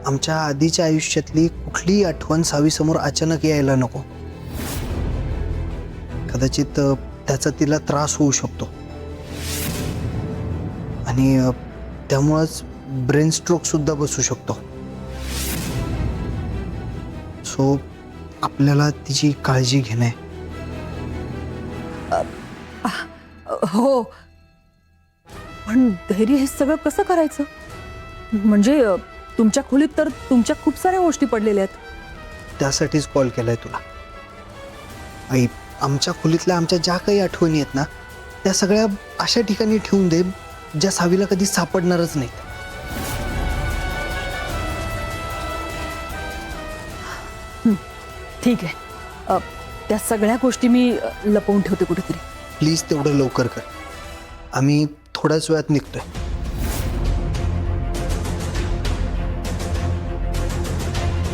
आमच्या आधीच्या आयुष्यातली कुठलीही आठवण सावीसमोर अचानक यायला नको. कदाचित त्याचा तिला त्रास होऊ शकतो आणि त्यामुळंच ब्रेन स्ट्रोक सुद्धा बसू शकतो. सो आपल्याला तिची काळजी घेणे. हो, पण धैर्य हे सगळं कसं करायचं? म्हणजे तुमच्या खोलीत तर तुमच्या खूप साऱ्या गोष्टी पडलेल्या आहेत. त्यासाठीच कॉल केलाय तुला. आई, आमच्या खोलीतल्या आमच्या ज्या काही आठवणी आहेत ना, त्या सगळ्या अशा ठिकाणी ठेवून दे ज्या सावीला कधी सापडणारच नाहीत. ठीक आहे, त्या सगळ्या गोष्टी मी लपवून ठेवते कुठेतरी. प्लीज तेवढं लवकर कर. आम्ही थोड्याच वेळात निघतोय.